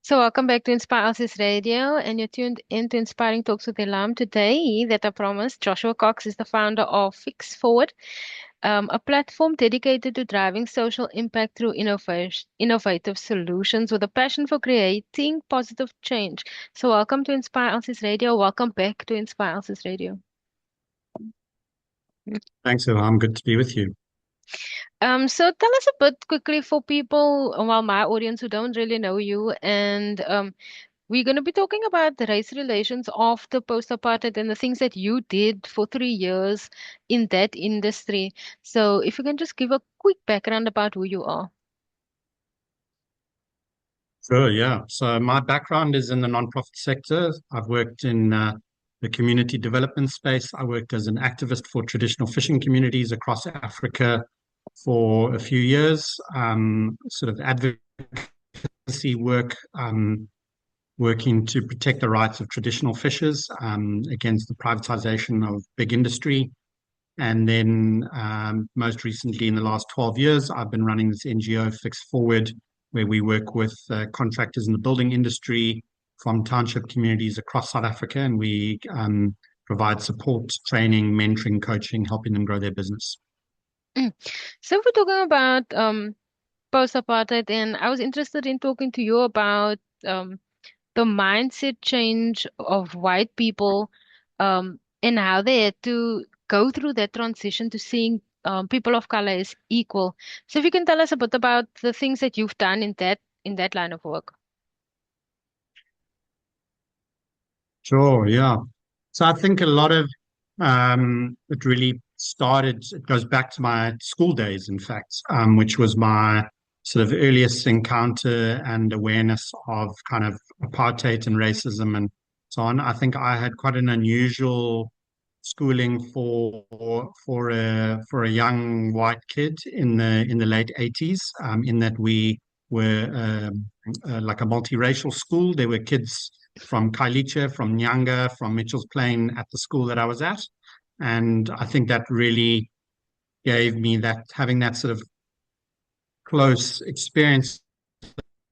So welcome back to Inspire Elsie's Radio, and you're tuned into Inspiring Talks with Ilhaam. Today, that I promised, Joshua Cox is the founder of Fix Forward, a platform dedicated to driving social impact through innovative solutions with a passion for creating positive change. So welcome to Inspire Elsie's Radio. Welcome back to Inspire Elsie's Radio. Thanks, Ilham. Good to be with you. So tell us a bit quickly for people, well, my audience who don't really know you, and we're going to be talking about the race relations after post-apartheid and the things that you did for 3 years in that industry. So, if you can just give a quick background about who you are. Sure, yeah. So my background is in the nonprofit sector. I've worked in the community development space. I worked as an activist for traditional fishing communities across Africa for a few years, sort of advocacy work, working to protect the rights of traditional fishers against the privatization of big industry. And then most recently, in the last 12 years, I've been running this NGO, Fix Forward, where we work with contractors in the building industry from township communities across South Africa. And we provide support, training, mentoring, coaching, helping them grow their business. Mm. So, if we're talking about post-apartheid, and I was interested in talking to you about the mindset change of white people and how they had to go through that transition to seeing people of color as equal. So if you can tell us a bit about the things that you've done in that line of work. Sure, yeah. So I think a lot of it really started, it goes back to my school days, in fact, which was my sort of earliest encounter and awareness of kind of apartheid and racism and so on. I think I had quite an unusual schooling for a young white kid in the late 80s, in that we were like a multiracial school. There were kids from Kailicha, from Nyanga, from Mitchell's Plain at the school that I was at. And I think that really gave me that, having that sort of close experience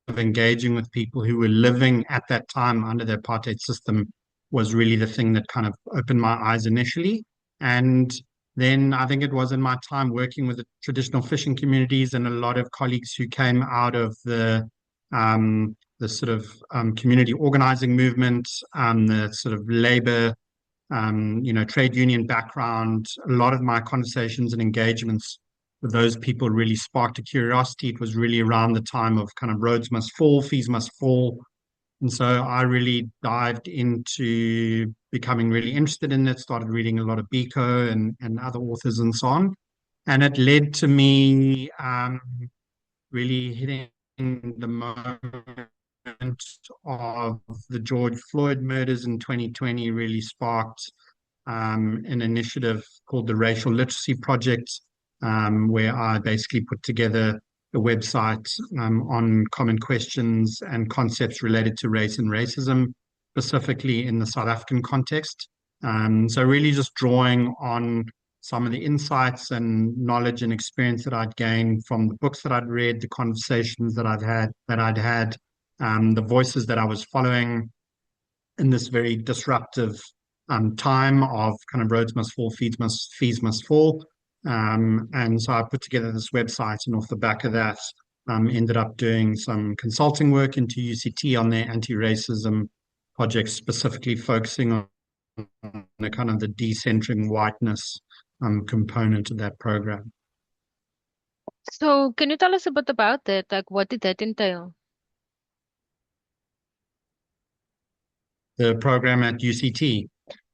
of engaging with people who were living at that time under the apartheid system was really the thing that kind of opened my eyes initially. And then I think it was in my time working with the traditional fishing communities and a lot of colleagues who came out of the sort of community organizing movement, the sort of labor, trade union background. A lot of my conversations and engagements with those people really sparked a curiosity. It was really around the time of kind of roads must fall, fees must fall. And so I really dived into becoming really interested in it, started reading a lot of Biko and other authors and so on. And it led to me really hitting the moment of the George Floyd murders in 2020, really sparked an initiative called the Racial Literacy Project, where I basically put together a website on common questions and concepts related to race and racism, specifically in the South African context. So really just drawing on some of the insights and knowledge and experience that I'd gained from the books that I'd read, the conversations that I'd had, the voices that I was following in this very disruptive time of kind of roads must fall, fees must fall. And so I put together this website, and off the back of that, ended up doing some consulting work into UCT on their anti-racism project, specifically focusing on the kind of the decentering whiteness component of that program. So can you tell us a bit about that? Like what did that entail? The program at UCT.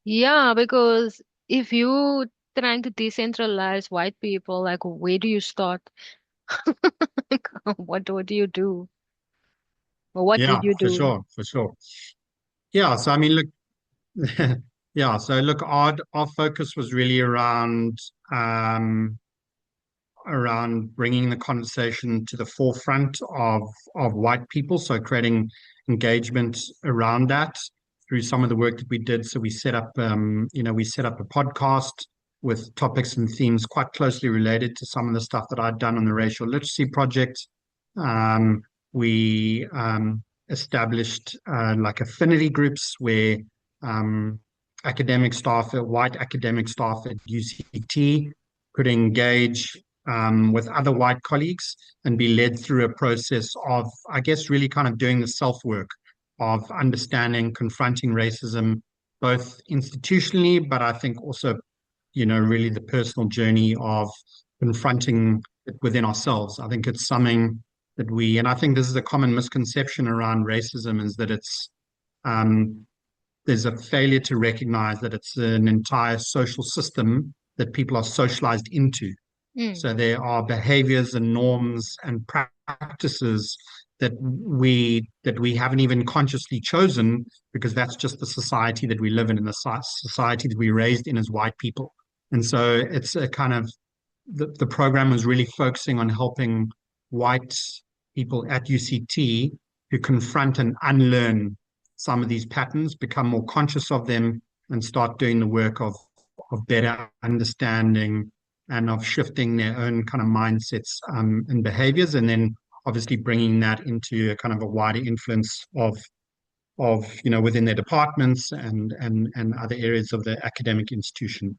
Yeah, because if you trying to decentralize white people, like where do you start? Like, what do you do? Or what Yeah, did you for do? sure, for sure. Yeah, so I mean, look, yeah, so look, our focus was really around bringing the conversation to the forefront of white people, so creating engagement around that through some of the work that we did. So we set up a podcast with topics and themes quite closely related to some of the stuff that I'd done on the Racial Literacy Project. We established like affinity groups where um, academic staff, white academic staff at UCT could engage with other white colleagues and be led through a process of, I guess, really kind of doing the self work of understanding, confronting racism, both institutionally, but I think also, really the personal journey of confronting it within ourselves. I think it's something that and I think this is a common misconception around racism, is that um, there's a failure to recognize that it's an entire social system that people are socialized into. Mm, So there are behaviors and norms and practices that we haven't even consciously chosen, because that's just the society that we live in the society that we're raised in as white people. And so it's a kind of the program was really focusing on helping white people at UCT to confront and unlearn some of these patterns, become more conscious of them, and start doing the work of better understanding and of shifting their own kind of mindsets and behaviors, and then obviously bringing that into a kind of a wider influence of within their departments and other areas of the academic institution.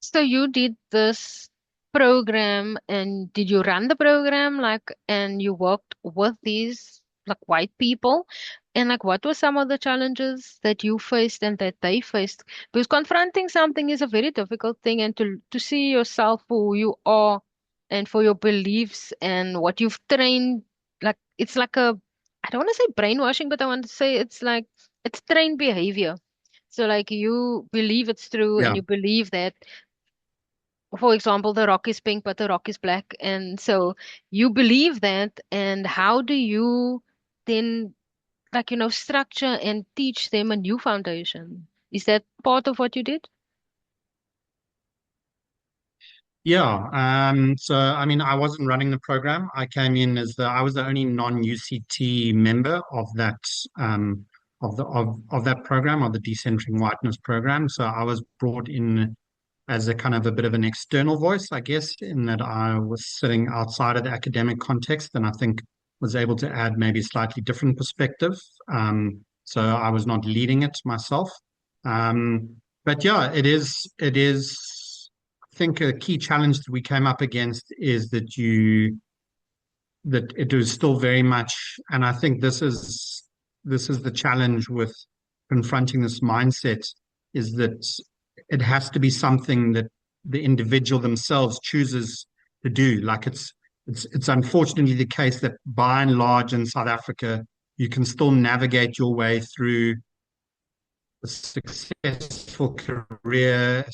so you did this program, and did you run the program like, and you worked with these like white people? And like, what were some of the challenges that you faced and that they faced? Because confronting something is a very difficult thing, and to see yourself for who you are and for your beliefs and what you've trained, like it's like a, I don't want to say brainwashing, but I want to say it's like it's trained behavior. So like you believe it's true and Yeah. you believe that, for example, the rock is pink, but the rock is black. And so you believe that. And how do you then, like, structure and teach them a new foundation? Is that part of what you did? Yeah. So I mean, I wasn't running the program. I came in as I was the only non-UCT member of that of that program, of the Decentering Whiteness program. So I was brought in as a kind of a bit of an external voice, I guess, in that I was sitting outside of the academic context, and I think was able to add maybe a slightly different perspective. So I was not leading it myself. But yeah, it is, I think a key challenge that we came up against is that it was still very much, and I think this is the challenge with confronting this mindset, is that it has to be something that the individual themselves chooses to do. Like it's unfortunately the case that by and large in South Africa, you can still navigate your way through a successful career,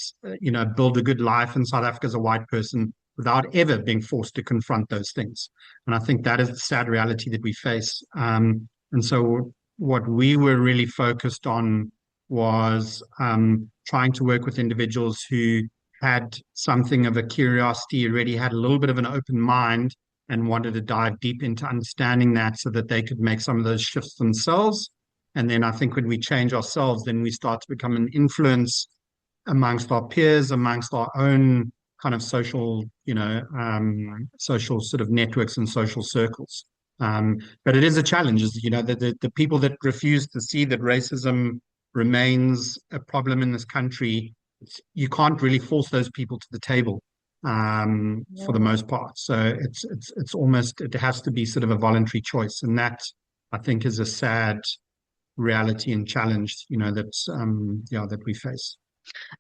build a good life in South Africa as a white person without ever being forced to confront those things. And I think that is the sad reality that we face. And so what we were really focused on was trying to work with individuals who had something of a curiosity, already had a little bit of an open mind, and wanted to dive deep into understanding that so that they could make some of those shifts themselves. And then I think when we change ourselves, then we start to become an influence amongst our peers, amongst our own kind of social sort of networks and social circles. But it is a challenge, the people that refuse to see that racism remains a problem in this country, you can't really force those people to the table for the Yeah. most part. So it's almost, it has to be sort of a voluntary choice, and that I think is a sad reality and challenge, that we face.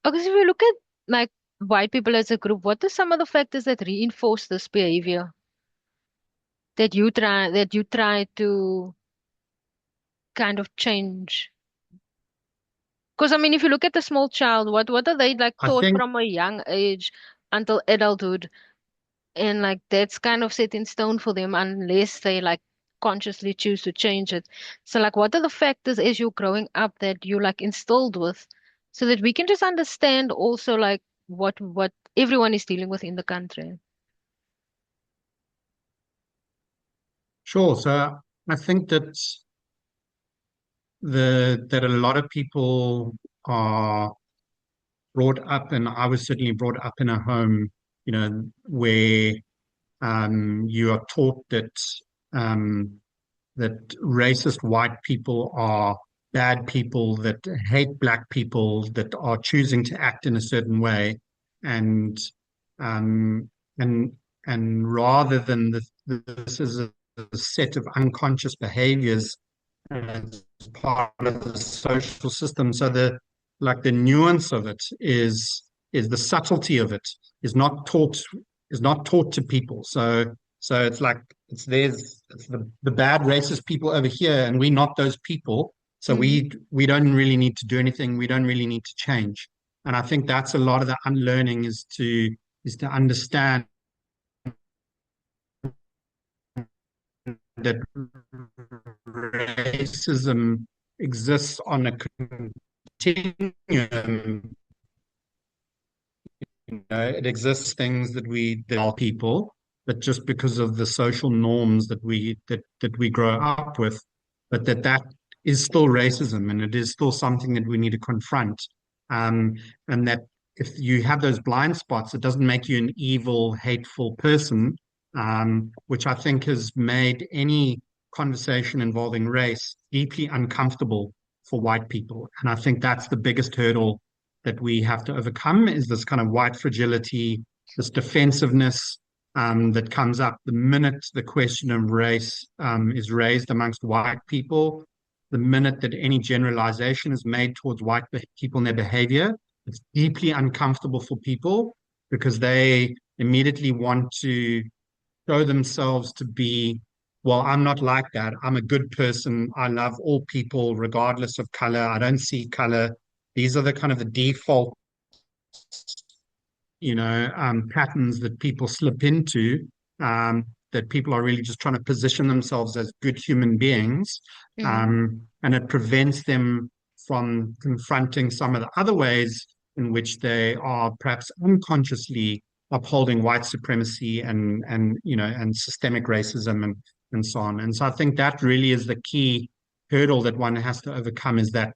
Because if you look at like white people as a group, what are some of the factors that reinforce this behavior that you try to kind of change? Because I mean, if you look at a small child, what are they like I taught think from a young age until adulthood? And like that's kind of set in stone for them unless they like consciously choose to change it. So like what are the factors as you're growing up that you like instilled with so that we can just understand also like what everyone is dealing with in the country? sure. So I think that a lot of people are brought up, and I was certainly brought up in a home, where you are taught that. that racist white people are bad people that hate black people that are choosing to act in a certain way, and um, and and rather than this is a set of unconscious behaviors as part of the social system. So the nuance of it is the subtlety of it is not taught is not taught to people. So it's like it's the bad racist people over here, and we're not those people. So Mm-hmm. we don't really need to do anything. We don't really need to change. And I think that's a lot of the unlearning is to understand that racism exists on a continuum. It exists things that are people, but just because of the social norms that we grow up with, but that is still racism, and it is still something that we need to confront. Um, and that if you have those blind spots, it doesn't make you an evil, hateful person, which I think has made any conversation involving race deeply uncomfortable for white people. And I think that's the biggest hurdle that we have to overcome is this kind of white fragility, this defensiveness that comes up the minute the question of race is raised amongst white people, the minute that any generalization is made towards white people and their behavior. It's deeply uncomfortable for people because they immediately want to show themselves to be, well, I'm not like that. I'm a good person. I love all people, regardless of color. I don't see color. These are the kind of the default patterns that people slip into, that people are really just trying to position themselves as good human beings. Mm-hmm. And it prevents them from confronting some of the other ways in which they are perhaps unconsciously upholding white supremacy and systemic racism and so on. And so I think that really is the key hurdle that one has to overcome is that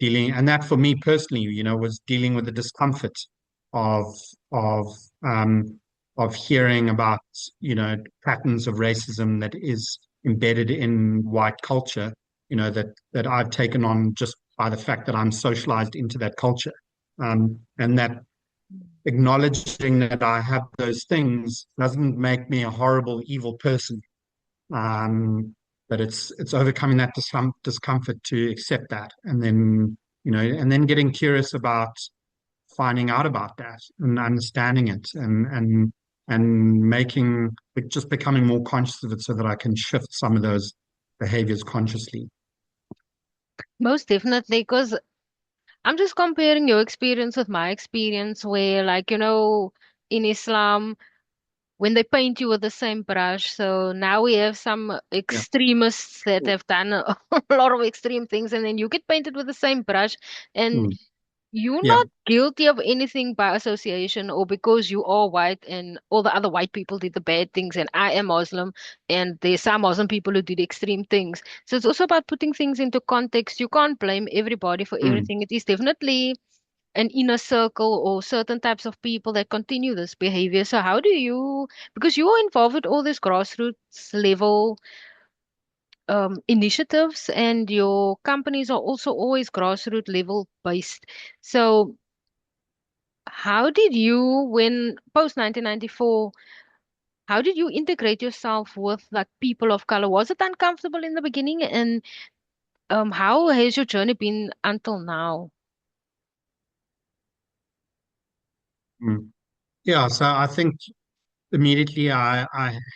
dealing, and that for me personally, was dealing with the discomfort of of um, of hearing about patterns of racism that is embedded in white culture, that I've taken on just by the fact that I'm socialized into that culture, and that acknowledging that I have those things doesn't make me a horrible, evil person. But it's overcoming that discomfort to accept that, and then getting curious about finding out about that and understanding it and making just becoming more conscious of it so that I can shift some of those behaviors consciously. Most definitely, because I'm just comparing your experience with my experience, where, like, in Islam, when they paint you with the same brush. So now we have some Yeah. extremists that have done a, a lot of extreme things, and then you get painted with the same brush, and Mm. you're Yeah. not guilty of anything by association or because you are white and all the other white people did the bad things, and I am Muslim, and there's some Muslim people who did extreme things. So it's also about putting things into context. You can't blame everybody for Mm. everything. It is definitely an inner circle or certain types of people that continue this behavior. So how do you, because you are involved with all this grassroots level initiatives, and your companies are also always grassroots level based. So how did you, when post 1994, how did you integrate yourself with like people of color? Was it uncomfortable in the beginning? And how has your journey been until now? Mm. Yeah. So I think immediately I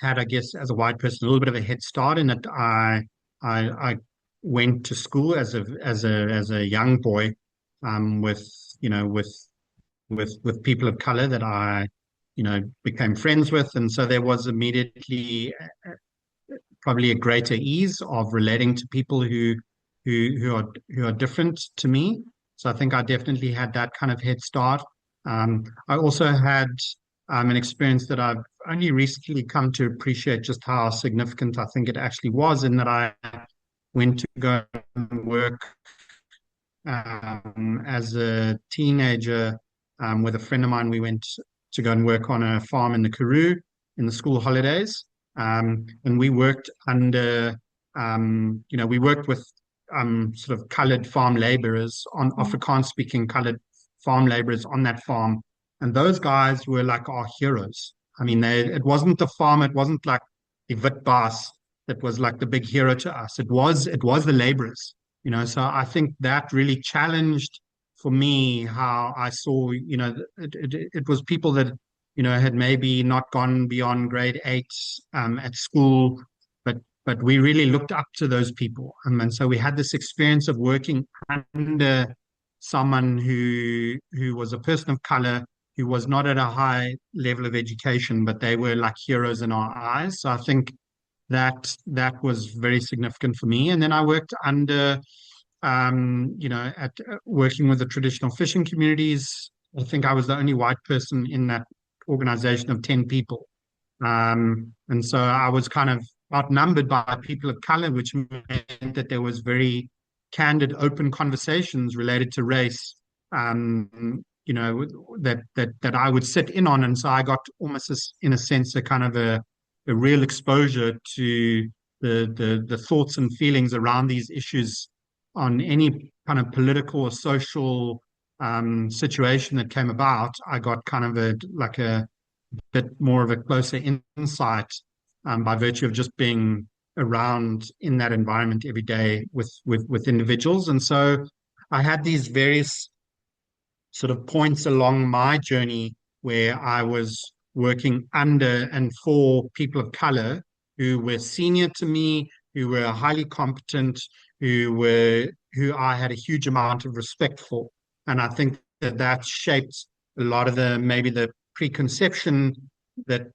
had, I guess, as a white person, a little bit of a head start in that I went to school as a young boy, with you know with people of color that I became friends with, and so there was immediately probably a greater ease of relating to people who are different to me. So I think I definitely had that kind of head start. I also had an experience that I've only recently come to appreciate just how significant I think it actually was, in that I went to go and work as a teenager with a friend of mine. We went to go and work on a farm in the Karoo in the school holidays. And we worked under We worked with sort of colored farm laborers on Mm, Afrikaans speaking colored farm laborers on that farm. And those guys were like our heroes. I mean, it wasn't the farmer, it wasn't like the Witbaas that was like the big hero to us. It was the laborers, So I think that really challenged for me how I saw, it was people that, had maybe not gone beyond grade eight at school, but we really looked up to those people. And so we had this experience of working under someone who was a person of color, who was not at a high level of education, but they were like heroes in our eyes. So I think that was very significant for me. And then I worked under, at working with the traditional fishing communities. I think I was the only white person in that organization of 10 people. And so I was kind of outnumbered by people of color, which meant that there was very candid, open conversations related to race, that I would sit in on. And so I got almost, in a sense, a kind of a real exposure to the thoughts and feelings around these issues on any kind of political or social situation that came about. I got kind of a bit more of a closer insight by virtue of just being around in that environment every day with individuals. And so I had these various sort of points along my journey where I was working under and for people of color who were senior to me, who were highly competent, who I had a huge amount of respect for. And I think that shaped a lot of maybe the preconception that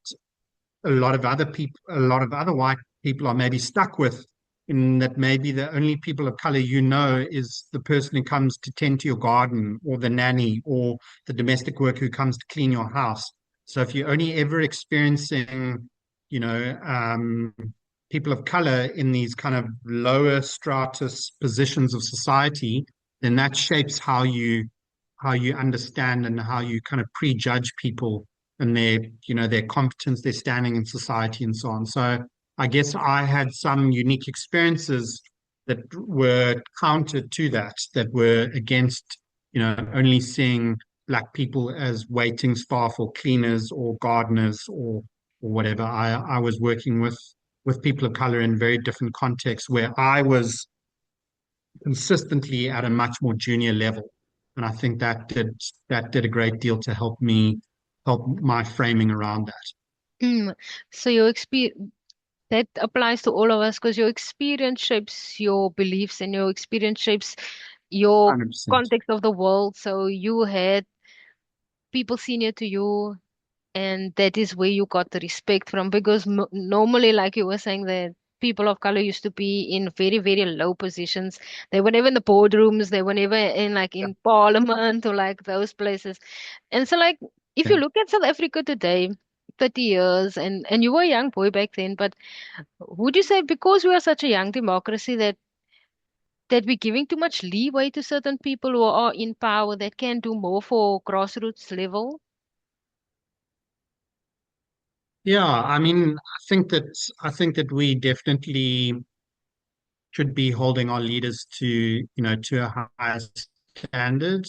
a lot of other white people are maybe stuck with, in that maybe the only people of color is the person who comes to tend to your garden, or the nanny, or the domestic worker who comes to clean your house. So if you're only ever experiencing, you know, um, people of color in these kind of lower stratus positions of society, then that shapes how you understand and how you kind of prejudge people and their competence, their standing in society, and so on. So I guess I had some unique experiences that were counter to that were against, only seeing black people as waiting staff or cleaners or gardeners or whatever. I was working with people of color in very different contexts where I was consistently at a much more junior level. And I think that did a great deal to help my framing around that. mm. So your experience that applies to all of us because your experience shapes your beliefs and your experience shapes your 100%. context of the world. So you had people senior to you, and that is where you got the respect from. Because normally, like you were saying, that people of color used to be in very, very low positions. They were never in the boardrooms. They were never in like Yeah, in parliament or like those places. And so, like, if yeah. you look at South Africa today, 30 years, and you were a young boy back then, but would you say because we are such a young democracy that we're giving too much leeway to certain people who are in power that can do more for grassroots level? Yeah, I mean, I think that we definitely should be holding our leaders to a higher standard.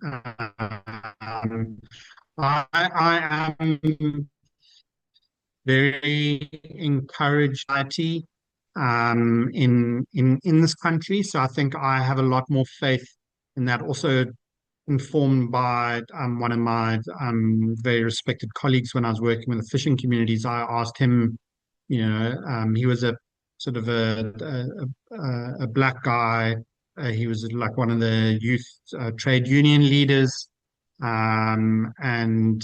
Um, I am very encouraged by IT in this country. So I think I have a lot more faith in that. Also informed by one of my very respected colleagues when I was working with the fishing communities. I asked him, he was a sort of a black guy. He was like one of the youth trade union leaders. And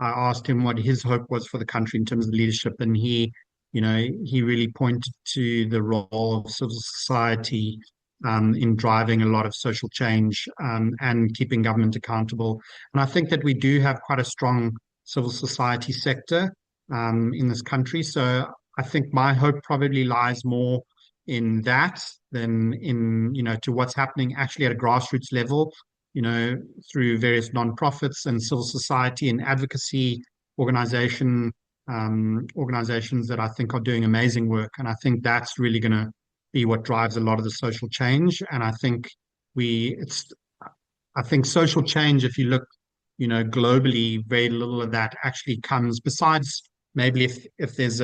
I asked him what his hope was for the country in terms of leadership, and he really pointed to the role of civil society in driving a lot of social change and keeping government accountable. And I think that we do have quite a strong civil society sector in this country. So I think my hope probably lies more in that than to what's happening actually at a grassroots level, through various nonprofits and civil society and advocacy organization organizations that I think are doing amazing work. And I think that's really going to be what drives a lot of the social change. And I think it's, I think social change, if you look, globally, very little of that actually comes besides maybe if there's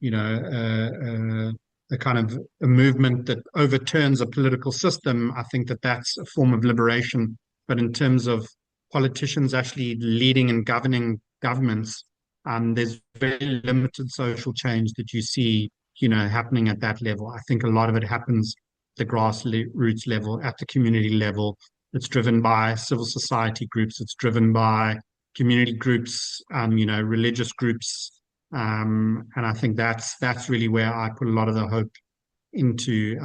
you know, a kind of a movement that overturns a political system, I think that that's a form of liberation. But in terms of politicians actually leading and governing governments, there's very limited social change that you see, happening at that level. I think a lot of it happens at the grassroots level, at the community level. It's driven by civil society groups. It's driven by community groups, religious groups, and I think that's really where I put a lot of the hope into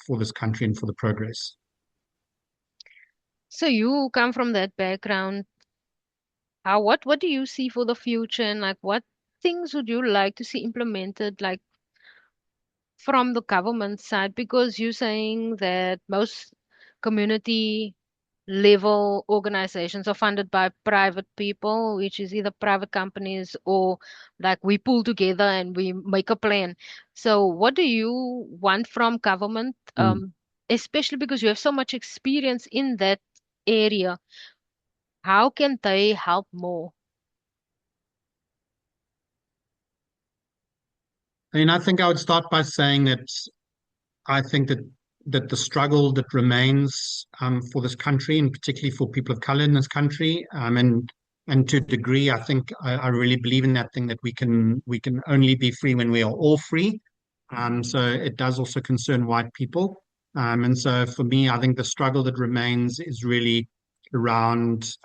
for this country and for the progress. So you come from that background. What do you see for the future, and like what things would you like to see implemented, like from the government side? Because you're saying that most community level organizations are funded by private people, which is either private companies or like we pull together and we make a plan. So what do you want from government, Mm. especially because you have so much experience in that area? How can they help more? I mean, I think I would start by saying that I think that the struggle that remains for this country, and particularly for people of color in this country, and to a degree, I think I really believe in that thing that we can only be free when we are all free. So it does also concern white people. And so for me, I think the struggle that remains is really around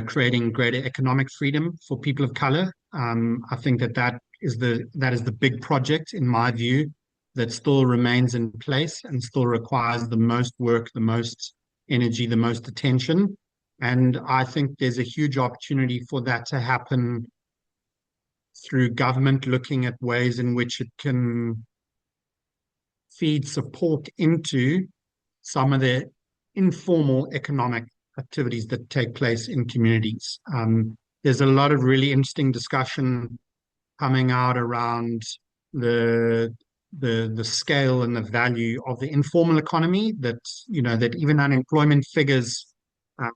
creating greater economic freedom for people of color. I think that is the big project in my view that still remains in place and still requires the most work, the most energy, the most attention. And I think there's a huge opportunity for that to happen through government looking at ways in which it can feed support into some of the informal economic activities that take place in communities. There's a lot of really interesting discussion coming out around the the scale and the value of the informal economy. That even unemployment figures, uh,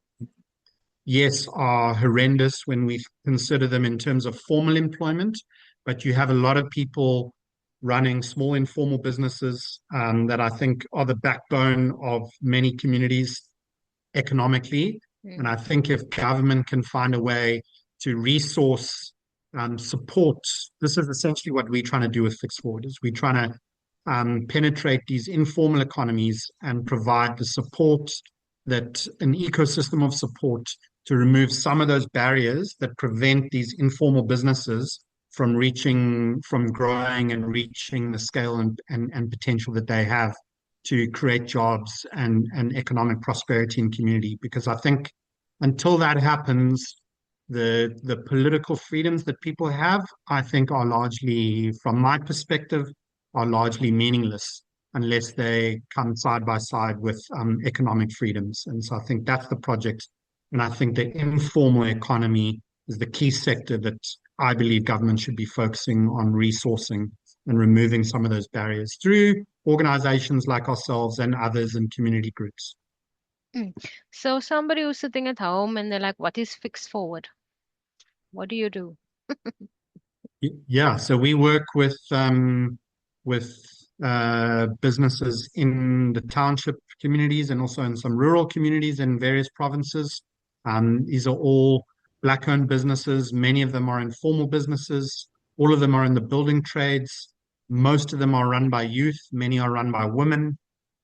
yes, are horrendous when we consider them in terms of formal employment, but you have a lot of people running small informal businesses that I think are the backbone of many communities economically. And Mm. I think if government can find a way to resource support, this is essentially what we're trying to do with Fix Forward, is we're trying to penetrate these informal economies and provide the support, that an ecosystem of support to remove some of those barriers that prevent these informal businesses from growing and reaching the scale and potential that they have to create jobs and economic prosperity in community. Because I think until that happens, the political freedoms that people have, I think, are largely, from my perspective, are largely meaningless unless they come side by side with economic freedoms. And so I think that's the project. And I think the informal economy is the key sector that I believe government should be focusing on resourcing and removing some of those barriers through organizations like ourselves and others in community groups. Mm. So somebody who's sitting at home and they're like, what is Fix Forward? What do you do? Yeah, so we work with businesses in the township communities and also in some rural communities in various provinces. These are all Black-owned businesses. Many of them are informal businesses. All of them are in the building trades. Most of them are run by youth. Many are run by women.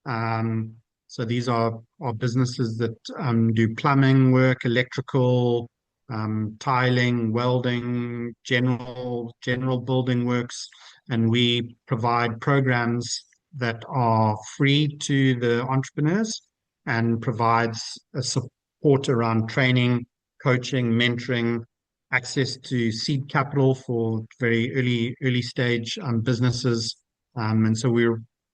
Um, so these are businesses that do plumbing work, electrical, tiling, welding, general building works, and we provide programs that are free to the entrepreneurs and provides a support around training, coaching, mentoring, access to seed capital for very early stage businesses. And so we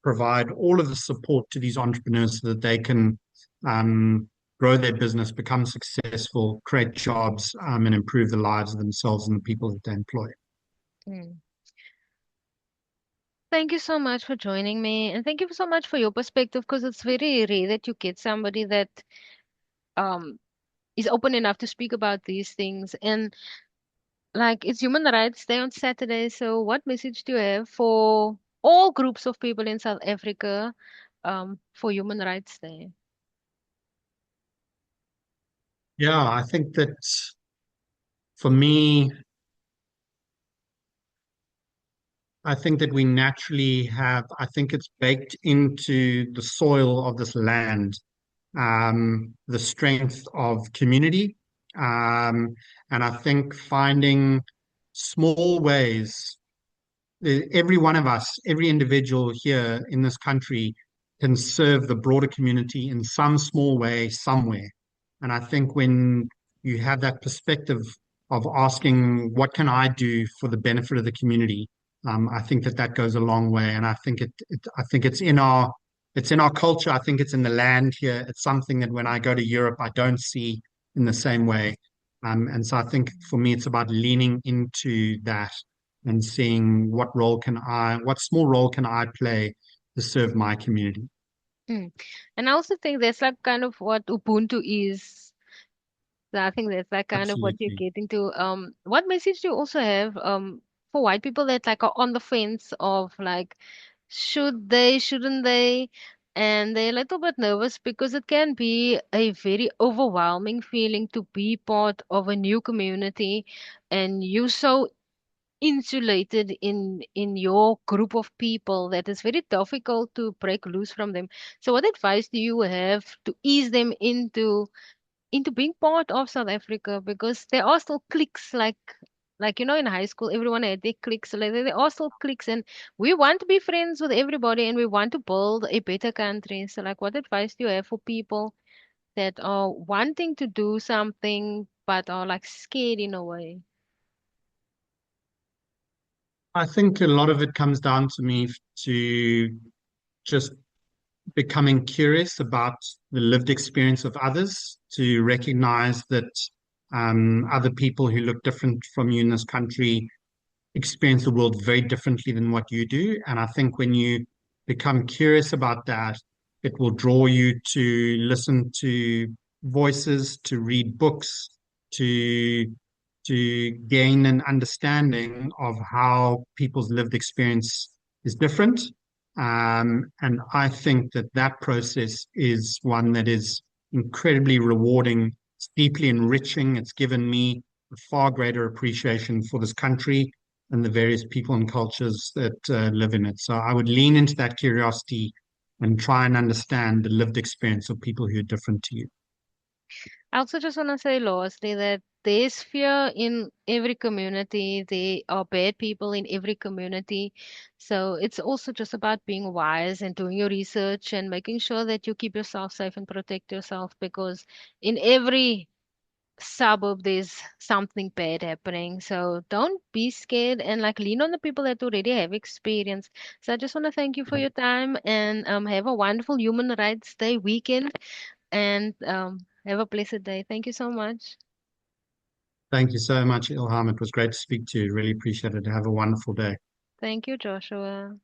provide all of the support to these entrepreneurs so that they can um, grow their business, become successful, create jobs, and improve the lives of themselves and the people that they employ. Mm. Thank you so much for joining me, and thank you so much for your perspective because it's very rare that you get somebody that um is open enough to speak about these things. And like it's Human Rights Day on Saturday, so what message do you have for all groups of people in South Africa for Human Rights Day? Yeah, I think that for me, I think that we naturally have, I think it's baked into the soil of this land, the strength of community. And I think finding small ways every one of us, every individual here in this country can serve the broader community in some small way, somewhere. And I think when you have that perspective of asking, what can I do for the benefit of the community? I think that that goes a long way. And I think it's in our culture. I think it's in the land here. It's something that when I go to Europe, I don't see in the same way. And so I think for me, it's about leaning into that and seeing what small role can I play to serve my community. Mm. And I also think that's like kind of what Ubuntu is. So I think that's like kind of what you're Absolutely. getting to. What message do you also have for white people that like are on the fence of like should they, shouldn't they? And they're a little bit nervous because it can be a very overwhelming feeling to be part of a new community and you so insulated in your group of people that it's very difficult to break loose from them. So what advice do you have to ease them into being part of South Africa? Because there are still cliques like you know in high school everyone had their cliques, like there are still cliques, and we want to be friends with everybody and we want to build a better country. So like what advice do you have for people that are wanting to do something but are like scared in a way? I think a lot of it comes down to me to just becoming curious about the lived experience of others, to recognize that other people who look different from you in this country experience the world very differently than what you do. And I think when you become curious about that, it will draw you to listen to voices, to read books, to gain an understanding of how people's lived experience is different. And I think that that process is one that is incredibly rewarding. It's deeply enriching. It's given me a far greater appreciation for this country and the various people and cultures that live in it. So I would lean into that curiosity and try and understand the lived experience of people who are different to you. I also just want to say lastly that there's fear in every community. There are bad people in every community. So it's also just about being wise and doing your research and making sure that you keep yourself safe and protect yourself because in every suburb there's something bad happening. So don't be scared and like lean on the people that already have experience. So I just want to thank you for your time and have a wonderful Human Rights Day weekend and have a blessed day. Thank you so much. Thank you so much, Ilham. It was great to speak to you. Really appreciate it. Have a wonderful day. Thank you, Joshua.